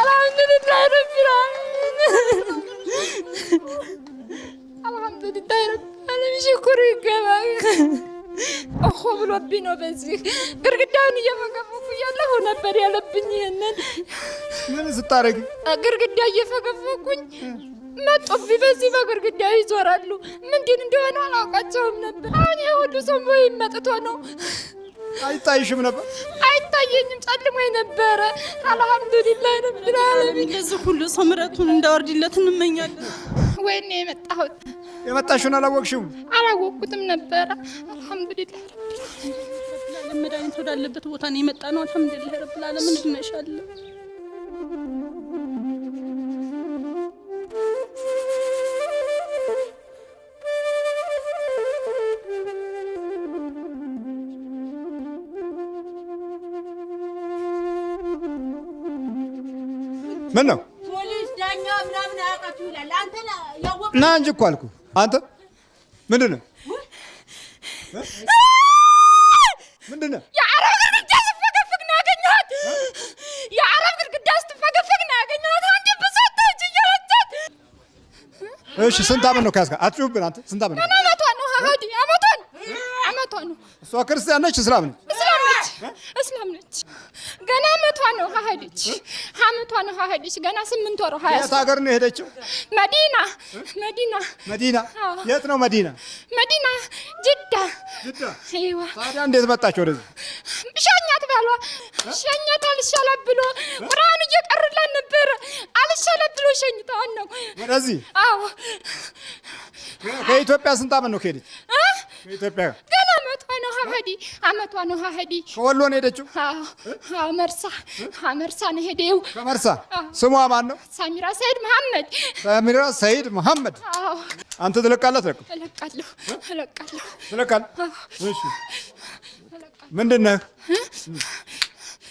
አልሐምዱሊላህ ረቢል ዓለሚን አልሐምዱሊላህ ረቢል ዓለሚን ሽኩር ይገባል። እኮ ብሎብኝ ነው በዚህ ግርግዳውን እየፈገፈኩ እያለሁ ነበር ያለብኝ። ይሄንን ምን ስታረጊ? ግርግዳ እየፈገፈኩኝ መጡብኝ። በዚህ በግርግዳ ይዞራሉ። ምንድን እንደሆነ አላውቃቸውም ነበር። አሁን ይሄ ሁሉ ሰው መጥቶ ነው። አይታይሽም ነበር? አይታየኝም፣ ጨልሞኝ ነበረ። አልሐምዱሊላህ ረቢል ዓለሚን ለዚህ ሁሉ ሰው ምሕረቱን እንዳወርድለት እንመኛለን። ወይኔ የመጣሁት የመጣሽውን አላወቅሽም? አላወቅኩትም ነበረ። አልሐምዱሊላህ መድኃኒት ወዳለበት ቦታ ነው የመጣ ነው። አልሐምዱሊላህ ረቢል ዓለሚን እንድነሻለን። ምን ነው ፖሊስ ዳኛ ምናምን አያውቃችሁ ይላል። አንተ ያወቅ ና እንጂ እኮ አልኩህ። አንተ ምንድን ነው ምንድን ነው? የአረብ ግድግዳ ስትፈገፍግ ነው ያገኘኋት። የአረብ ግድግዳ ስትፈገፍግ ነው ያገኘኋት። አንቺ ብዛት እጅ እየወጣት። እሺ ስንት ዓመት ነው ከያዝካ? አትጩህብን አንተ። ስንት ዓመት ነው? አመቷ ነው ሀዲ አመቷ ነው። እሷ ክርስቲያን ነች? እስላም ነች? እስላም ነች። ገና አመቷ ነው ሀዲች። አመቷ ነው ሀዲች። ገና 8 ወር 20። የት ሀገር ነው የሄደችው? መዲና። የት ነው መዲና? መዲና ጅዳ። አይዋ። ታዲያ እንዴት መጣች ወደዚህ? ሸኛት ባሏ ሸኛት አልሻላት ብሎ ቁርአን እየቀሩላት ነበር። አልሻላት ብሎ ሸኝተዋን ነው ወደዚህ። አዎ። ከኢትዮጵያ ስንት ዓመት ነው ከሄደች? ከኢትዮጵያ ገና አመቷ ነው ሀዲ። ከወሎ ነው ሄደችው? አዎ መርሳ ነው ሄደው። ከመርሳ። ስሟ ማን ነው? ሳሚራ ሰይድ መሐመድ። ሳሚራ ሰይድ መሐመድ። አዎ። አንተ ትለቃለህ? እለቃለሁ። ትለቃለህ? እሺ። ምንድን ነህ?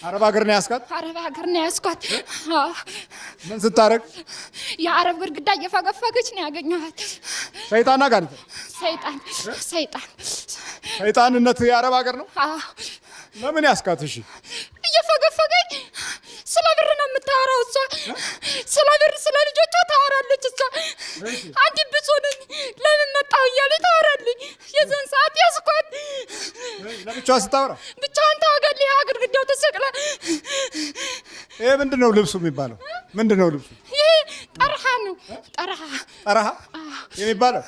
አረብ ሀገር ነው ያስኳት? አረብ ሀገር ነው ያስኳት። ምን ስታረግ? የአረብ ግድግዳ እየፈገፈገች ነው ያገኘኋት። ሰይጣን ጋር ሰይጣንነት የአረብ ሀገር ነው? ለምን ያስኳት? እሺ እየፈገፈገኝ ስለ ብር ነው የምታወራው እሷ። ስለ ብር ስለ ልጆቿ ታወራለች እሷ። አንድ ብሶ ነኝ ለምን መጣሁ እያለች ታወራለኝ። የዘን ሰዓት ያስኳት። ለብቻዋ ስታወራ ብቻዋን ታወጋለች። ግድግዳው ተሰቅላ። ይሄ ምንድን ነው ልብሱ የሚባለው? ምንድን ነው ልብሱ? ይሄ ጠርሃ ነው። ጠርሃ የሚባለው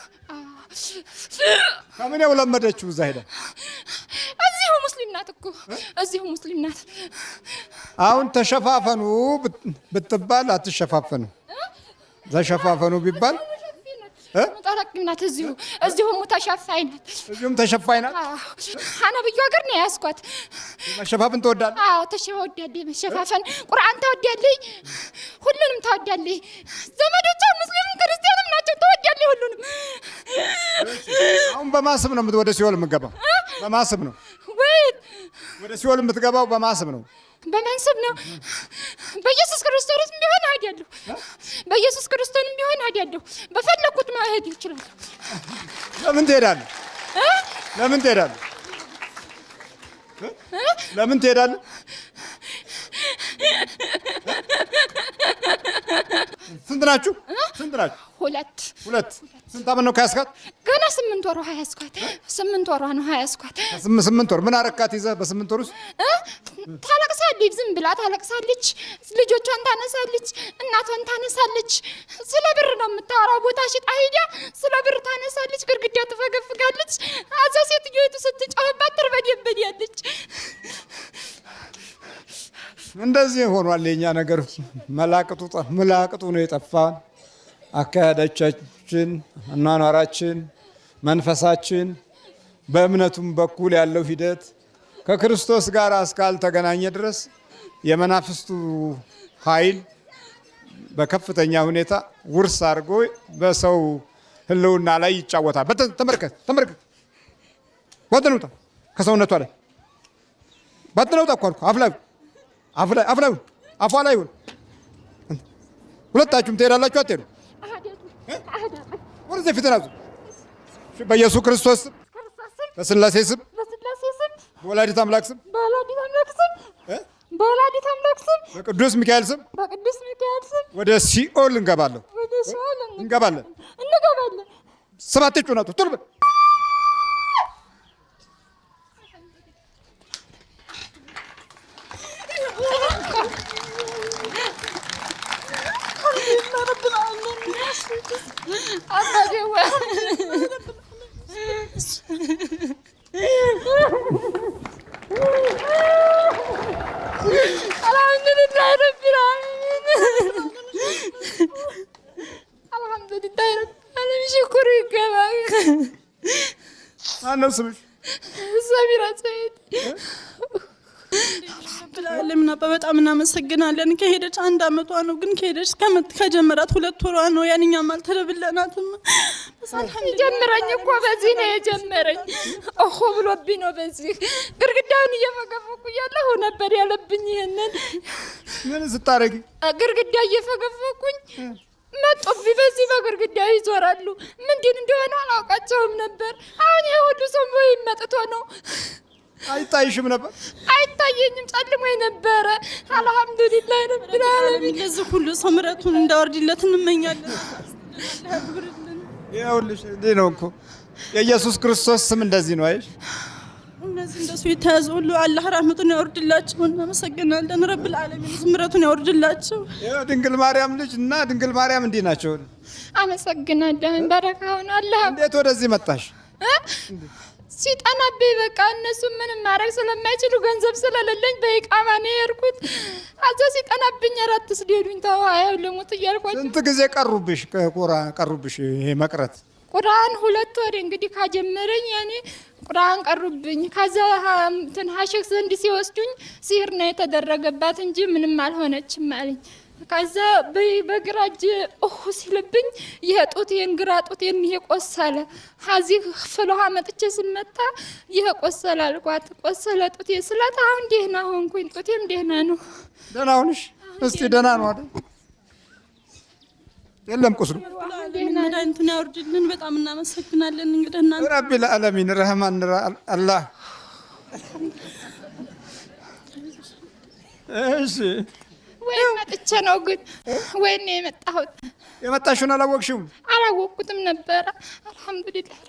ከምን ነው ለመደችው? እዛ ሄዳ እዚሁ ሙስሊም ናት እኮ እዚሁ ሙስሊም ናት። አሁን ተሸፋፈኑ ብትባል አትሸፋፈኑ። ተሸፋፈኑ ቢባል ሙጠረቅም ናት። እዚሁ ተሸፋይ ናት። እዚሁም ተሸፋይ ናት። ነብዩ ሀገር ነው ያስኳት። መሸፋፈን ትወዳለህ? አዎ ተወዳለች። መሸፋፈን ቁርአን ትወዳለች። ሁሉንም ትወዳለች። ዘመዶቿ ሙስሊምም ክርስቲያንም ናቸው። ትወዳለች ሁሉንም። አሁን በማስብ ነው ወደ ሲኦል የምትገባው? በማስብ ነው ወይ ወደ ሲኦል የምትገባው? በማስብ ነው። በመንስብ ነው። በኢየሱስ ክርስቶስም ቢሆን አዲያለሁ። በኢየሱስ ክርስቶስም ቢሆን አዲያለሁ። በፈለኩት ማሄድ ይችላል። ለምን ትሄዳለህ? ለምን ትሄዳለህ? ለምን ትሄዳለህ? ስንት ናችሁ? ሁለት። ስንት ዓመት ነው ከያዝካት? ገና 8 ወሯ ያዝኳት። 8 ወሯ ነው ያዝኳት። 8 ወር ምን አረካት ይዘህ? በ8 ወር ውስጥ ታለቅሳለች። ዝም ብላ ታለቅሳለች። ልጆቿን ታነሳለች። እናቷን ታነሳለች። ስለ ብር ነው የምታወራው። ቦታ ሽጣ ሄዳ ስለ ብር ታነሳለች። ግድግዳ ትፈገፍጋለች። አዛ ሴትዮቱ ስትጫወባት ትርበደበዳለች። እንደዚህ ሆኗል የኛ ነገር። መላቅጡ ነው የጠፋን። አካሄዳችን፣ አኗኗራችን፣ መንፈሳችን በእምነቱም በኩል ያለው ሂደት ከክርስቶስ ጋር እስካልተገናኘ ድረስ የመናፍስቱ ኃይል በከፍተኛ ሁኔታ ውርስ አድርጎ በሰው ሕልውና ላይ ይጫወታል። ተመልከት። ወጥነውጣ ከሰውነቷ ላይ ባትነውጣ እኮ አልኩህ። አፏ ላይ ይሁን። ሁለታችሁም ትሄዳላችሁ? አትሄዱ? ወደዚህ ፊት ናዙ። በኢየሱስ ክርስቶስ ስም፣ በስላሴ ስም በወላዲተ አምላክ ስም በወላዲተ አምላክ ስም በወላዲተ አምላክ ስም በቅዱስ ሚካኤል ስም በቅዱስ ሚካኤል ስም ወደ ሲኦል እንገባለን። ወደ ሲኦል እንገባለን። ሰባት ጩኸቱ ቶሎ በል። ማነው ስምሽ? ሰሚራ ሰይድ። ለምን አባ በጣም እናመሰግናለን። ከሄደች 1 አመቷ ነው፣ ግን ከሄደች ከጀመራት 2 ወሯ ነው። ያንኛም አልተለብለናትም። ጀመረኝ እኮ በዚህ ነው የጀመረኝ። እኮ ብሎብኝ ነው በዚህ ግርግዳውን እየፈገፈኩ እያለሁ ነበር ያለብኝ። ይሄንን ምን ስታረጊ? ግርግዳ እየፈገፈኩኝ መጡብኝ። በዚህ በግርግዳ ይዞራሉ። ምንድን እንደሆነ አላውቃቸውም ነበር። አሁን የሁሉ ሰው ወይ መጥቶ ነው። አይታይሽም ነበር? አይታየኝም፣ ጨልሞኝ ነበረ። አልሐምዱሊላህ ረብል ዓለሚን። ለዚህ ሁሉ ሰው ምሕረቱን እንዳወርድለት እንመኛለን። ይኸውልሽ እንዲህ ነው እኮ የኢየሱስ ክርስቶስ ስም እንደዚህ ነው። አይሽ እነዚህ እንደሱ የተያዙ ሁሉ አላህ ረህመቱን ያወርድላቸው። እናመሰግናለን። ረብል ዓለሚን ምሕረቱን ያወርድላቸው። ድንግል ማርያም ልጅ እና ድንግል ማርያም እንዲህ ናቸው። አመሰግናለሁ። በረካውን አላህ። እንዴት ወደዚህ መጣሽ? ሲጠናብኝ በቃ እነሱ ምንም ማድረግ ስለማይችሉ ገንዘብ ስለሌለኝ በኢቃማ ነው የሄድኩት። አዛ ሲጠናብኝ 4 ስደዱኝ ተዋየው ልሙት እያልኳቸው። ስንት ጊዜ ቀሩብሽ? ቀሩብሽ ይሄ መቅረት? ቁርአን 2 ወር እንግዲህ ካጀመረኝ ያኔ ቁርአን ቀሩብኝ። ከዛ እንትን ሀሸክ ዘንድ ሲወስዱኝ ሲህር ነው የተደረገባት እንጂ ምንም አልሆነችም አለኝ። ከዛ በግራ እጅ ሲልብኝ ይሄ ጡቴን ግራ ጡቴን ይሄ ቆሰለ። ሀዚህ ፍልሃ መጥቼ ስመታ ይሄ ቆሰለ አልኳት። ቆሰለ ጡቴ ስላት አሁን ደህና ሆንኩኝ። ጡቴም ደህና ነው። ደህና ሆንሽ? እስቲ ደህና ነው አይደል? የለም ቁስሉ። መድኃኒቱን ያወርድልን። በጣም እናመሰግናለን። እንግዲህ እናንተ ረቢል ዓለሚን ረህማን አላህ። እሺ ወይ መጥቼ ነው ግን ወይ ነው የመጣሁት። የመጣሽውን አላወቅሽውም? አላወቅኩትም ነበረ። አልሐምዱሊላህ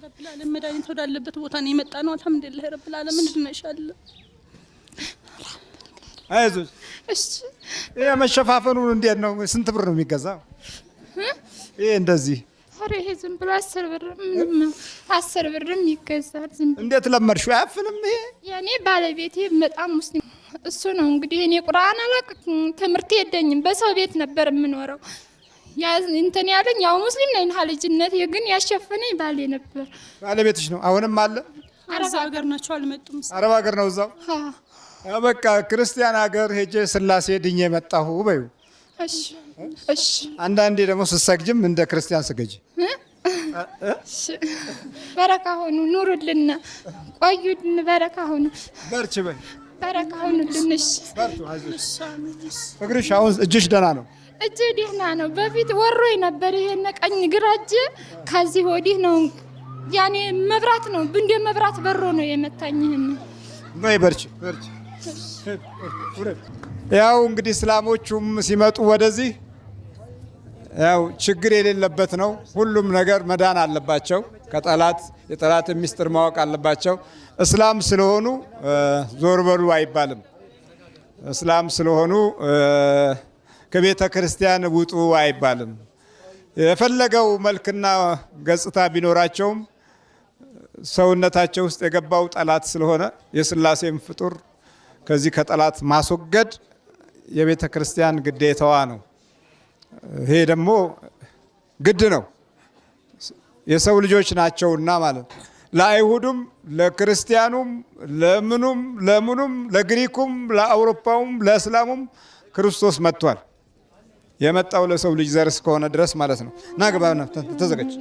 ረብል ዓለሚን መድኃኒት ወዳለበት ቦታ ነው የመጣ ነው። አልሐምዱሊላህ ረብል ዓለሚን እንድነሻለ። አይዞሽ። እሺ ይሄ መሸፋፈኑን እንዴት ነው? ስንት ብር ነው የሚገዛው? ይሄ እንደዚህ ኧረ ይሄ ዝም ብሎ 10 ብር ምንም 10 ብርም ይገዛል። ዝም ብሎ እንዴት ለመድሽው? አያፍልም? ይሄ የኔ ባለቤቴ በጣም ሙስሊም እሱ ነው እንግዲህ። እኔ ቁርአን አላውቅም፣ ትምህርት የለኝም፣ በሰው ቤት ነበር የምኖረው። ያ እንትን ያለኝ ያው ሙስሊም ነኝ ልጅነቴ፣ ግን ያሸፈነኝ ባሌ ነበር። ባለቤትሽ ነው? አሁንም አለ? አረብ ሀገር ናቸው፣ አልመጡም። አረብ ሀገር ነው እዛው? በቃ ክርስቲያን ሀገር ሄጄ ስላሴ ድኜ መጣሁ በይው። እሺ እሺ። አንዳንዴ ደግሞ ስትሰግጂም እንደ ክርስቲያን ስገጂ። በረካ ሆኑ፣ ኑሩልን፣ ቆዩልን። በረካ ሆኑ፣ በርቺ በይ። በረካ ሆኑልን። እሺ በርቱ፣ አይዞሽ። እግርሽ አሁን እጅሽ ደህና ነው? እጅ ደህና ነው። በፊት ወሮኝ ነበር ይሄን ቀኝ ግራ እጅ። ከዚህ ወዲህ ነው ያኔ መብራት ነው እንደ መብራት በሮ ነው የመታኝ። በይ በርቺ በርቺ። ያው እንግዲህ እስላሞቹም ሲመጡ ወደዚህ ያው ችግር የሌለበት ነው። ሁሉም ነገር መዳን አለባቸው ከጠላት የጠላት ሚስጥር ማወቅ አለባቸው። እስላም ስለሆኑ ዞር በሉ አይባልም። እስላም ስለሆኑ ከቤተ ክርስቲያን ውጡ አይባልም። የፈለገው መልክና ገጽታ ቢኖራቸውም ሰውነታቸው ውስጥ የገባው ጠላት ስለሆነ የስላሴም ፍጡር ከዚህ ከጠላት ማስወገድ የቤተ ክርስቲያን ግዴታዋ ነው። ይሄ ደግሞ ግድ ነው፣ የሰው ልጆች ናቸውና ማለት ነው። ለአይሁዱም ለክርስቲያኑም ለምኑም ለግሪኩም ለአውሮፓውም ለእስላሙም ክርስቶስ መጥቷል። የመጣው ለሰው ልጅ ዘር እስከሆነ ድረስ ማለት ነው። ና ግባ፣ ተዘጋጅ።